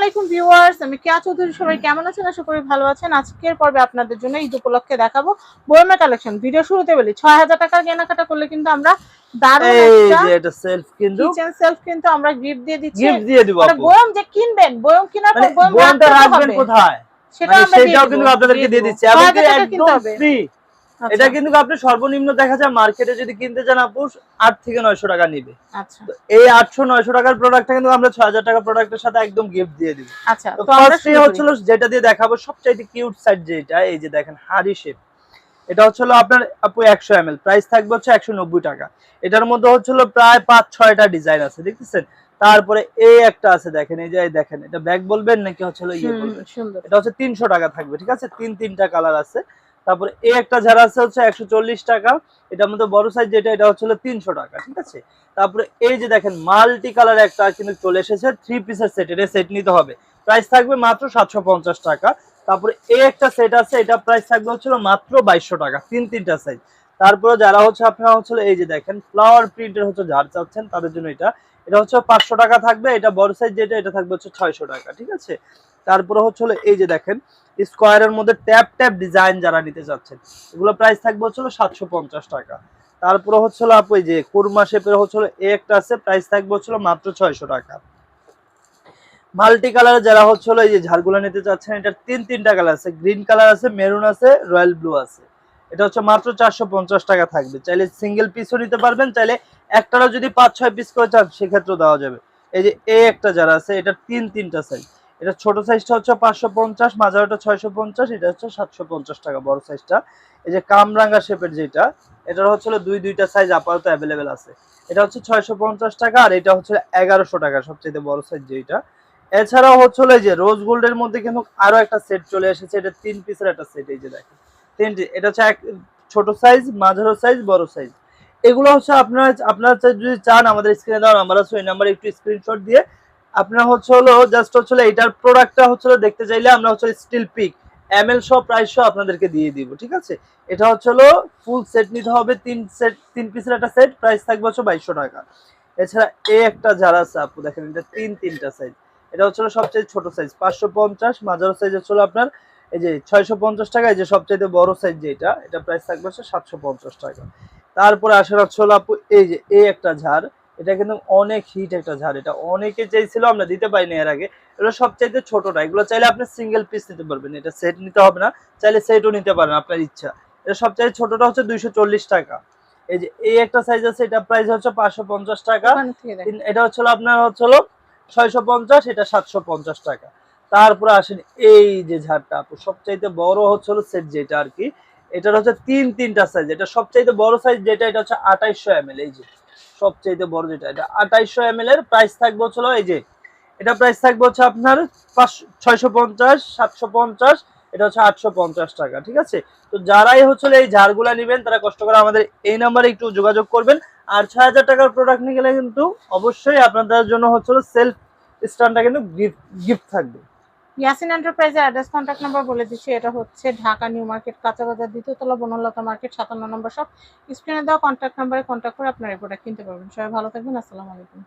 আলাইকুম ভিউয়ার্স, আমি কেয়া চৌধুরী। সবাই কেমন আছেন? আশা করি ভালো আছেন। আজকের পর্বে আপনাদের জন্য ঈদ উপলক্ষে দেখাবো বয়মের কালেকশন। ভিডিও শুরুতে বলি ৬০০০ টাকার কেনাকাটা করলে কিন্তু আমরা দারুণ একটা এটা সেলফ কিন্তু কিচেন সেলফ কিন্তু আমরা গিফট দিয়ে দিচ্ছি। গিফট দিয়ে দিব মানে আপু। বয়ম যে কিনবেন, বয়ম কেনার পর বয়ম বয়মটা রাখবেন হবে কোথায় সেটা আমরা সেটাও কিন্তু আপনাদেরকে দিয়ে দিচ্ছি এবং একদম ফ্রি। এটা কিন্তু আপনি সর্বনিম্ন দেখা যায় মার্কেটে যদি কিনতে যান আপু ৮ থেকে ৯০০ টাকা নিবে। আচ্ছা, তো এই ৮০০-৯০০ টাকার প্রোডাক্টটা কিন্তু আমরা ৬০০০ টাকা প্রোডাক্টের সাথে একদম গিফট দিয়ে দিব। আচ্ছা, তো তো আমরা ফার্স্টে হচ্ছিল যেটা দিয়ে দেখাবো সবচেয়ে কিউট সাইড যেটা, এই যে দেখেন হাড়ি শেপ। এটা হচ্ছিল আপনার আপু 100 ml, প্রাইস থাকবে হচ্ছে 190 টাকা। এটার মধ্যে হচ্ছিল প্রায় ৫-৬টা ডিজাইন আছে, দেখতেছেন। তারপরে এই একটা আছে দেখেন, এই যে দেখেন, এটা ব্যাগ বলবেন নাকি হচ্ছিল ইয়ে বলবেন, এটা হচ্ছে ৩০০ টাকা থাকবে, ঠিক আছে। তিনটা কালার আছে। তারপরে এই একটা যারা আছে হচ্ছে 140 টাকা। এটার মধ্যে বড় সাইজ যেটা, এটা হচ্ছিল ৩০০ টাকা, ঠিক আছে। তারপরে এই যে দেখেন মাল্টি কালার একটা কিন্তু চলে এসেছে, 3 পিসের সেট। এটা সেট নিতে হবে, প্রাইস থাকবে মাত্র 750 টাকা। তারপরে এই একটা সেট আছে, এটা প্রাইস থাকবে হচ্ছিল মাত্র 2200 টাকা, তিনটা সাইজ। তারপরে যারা হচ্ছে আপনারা হচ্ছে এই যে দেখেন ফ্লাওয়ার প্রিন্টের হচ্ছে ঝাড় চাচ্ছেন তাদের জন্য এটা হচ্ছে 500 টাকা থাকবে। এটা বড় সাইজ যেটা, এটা থাকবে হচ্ছে 600 টাকা, ঠিক আছে। তারপরে হচ্ছে এই যে দেখেন স্কোয়ারের মধ্যে ট্যাপ ট্যাপ ডিজাইন যারা নিতে চাচ্ছেন, এগুলো প্রাইস থাকবে হচ্ছে 750 টাকা। তারপরে হচ্ছে আপু এই যে কুরমা শেপের হচ্ছে এই একটা আছে, প্রাইস থাকবে হচ্ছে মাত্র 600 টাকা। মাল্টি কালার যারা হচ্ছে এই যে ঝাড়গুলো নিতে চাচ্ছেন, এটা তিনটা কালার আছে, গ্রিন কালার আছে, মেরুন আছে, রয়্যাল ব্লু আছে। এটা হচ্ছে মাত্র 450 টাকা থাকবে। চাইলে সিঙ্গেল পিসও নিতে পারবেন, চাইলে একটারও যদি 5-6 পিস করে চান সেক্ষেত্রেও দেওয়া যাবে। এই যে একটা যারা আছে, এটা তিনটা সাইজ। এটা ছোট সাইজটা হচ্ছে 550, মাঝারিটা 650, এটা হচ্ছে 750 টাকা বড় সাইজটা। এই যে কামরাঙ্গা শেপের যেটা, এটার হচ্ছে দুইটা সাইজ আপাতত অ্যাভেলেবেল আছে। এটা হচ্ছে 650 টাকা, আর এটা হচ্ছে 1100 টাকা সবচেয়ে বড় সাইজ যেটা। এছাড়াও হচ্ছে যে রোজ গোল্ডের মধ্যে কিন্তু আরো একটা সেট চলে এসেছে, এটা 3 পিসের একটা সেট। এই যে দেখেন তিনটি, এটা হচ্ছে ছোট সাইজ, মাঝারি সাইজ, বড় সাইজ। এগুলো হচ্ছে আপনারা যদি চান আমাদের স্ক্রিনে দেওয়া নাম্বার আছে, ওই নাম্বারে একটু স্ক্রিনশট দিয়ে আপনারা হচ্ছে জাস্ট হচ্ছে এটার প্রোডাক্টটা হচ্ছে দেখতে চাইলে আমরা হচ্ছে স্টিল পিক এমএল সহ প্রাইস সহ আপনাদেরকে দিয়ে দিব, ঠিক আছে। এটা হচ্ছে ফুল সেট নিতে হবে, 3 পিসের একটা সেট, প্রাইস থাকবে হচ্ছে 2200 টাকা। এছাড়া এই একটা যারা আছে আপু দেখেন, এটা তিনটা সাইজ। এটা হচ্ছে সবচেয়ে ছোট সাইজ 550, মাঝারি সাইজ হচ্ছে আপনার এই যে 650 টাকা। এই যে সবচেয়ে বড় সাইজ যেটা, এটা প্রাইস থাকবে 750 টাকা। তারপরে আসলে হচ্ছে আপু এই যে এই একটা ঝাড়, এটা কিন্তু অনেক হিট একটা ঝাড়, এটা অনেকে চাইছিল, আমরা দিতে পারিনি এর আগে। এগুলো সবচাইতে ছোটটা, এগুলো চাইলে আপনি সিঙ্গেল পিস নিতে পারবেন, এটা সেট নিতে হবে না, চাইলে সেটও নিতে পারেন আপনার ইচ্ছা। এটা সবচাইতে ছোটটা হচ্ছে 240 টাকা। এই যে এই একটা সাইজ আছে, এটা প্রাইস হচ্ছে 550 টাকা। এটা হচ্ছে আপনার হচ্ছে 650, এটা 750 টাকা। তারপরে আসেন এই যে ঝাড়টা আপু সবচাইতে বড় হচ্ছে সেট যেটা আর কি, এটার হচ্ছে তিনটা সাইজ। এটা সবচাইতে বড় সাইজ যেটা, এটা হচ্ছে 2800 ml। এই যে সবচাইতে বড় যেটা, এটা 2800 ml এর প্রাইস থাকবে হচ্ছে এই যে, এটা প্রাইস থাকবে হচ্ছে আপনার 650, 750, এটা হচ্ছে 850 টাকা, ঠিক আছে। তো যারাই হচ্ছে এই ঝাড়গুলা নেবেন তারা কষ্ট করে আমাদের এই নাম্বারে একটু যোগাযোগ করবেন। আর 6000 টাকার প্রোডাক্ট নিয়ে গেলে কিন্তু অবশ্যই আপনাদের জন্য হচ্ছে সেলফ স্ট্যান্ডটা কিন্তু গিফট থাকবে। ইয়াসিন এন্টারপ্রাইজের অ্যাড্রেস কন্ট্যাক্ট নাম্বার বলে দিচ্ছি। এটা হচ্ছে ঢাকা নিউ মার্কেট, কাঁচা বাজার, দ্বিতীয় তলা, বনলতা মার্কেট, 57 নম্বর শপ। স্ক্রিনে দেওয়া কন্ট্যাক্ট নাম্বারে কন্ট্যাক্ট করে আপনারা এই প্রোডাক্ট কিনতে পারবেন। সবাই ভালো থাকবেন। আসসালামু আলাইকুম।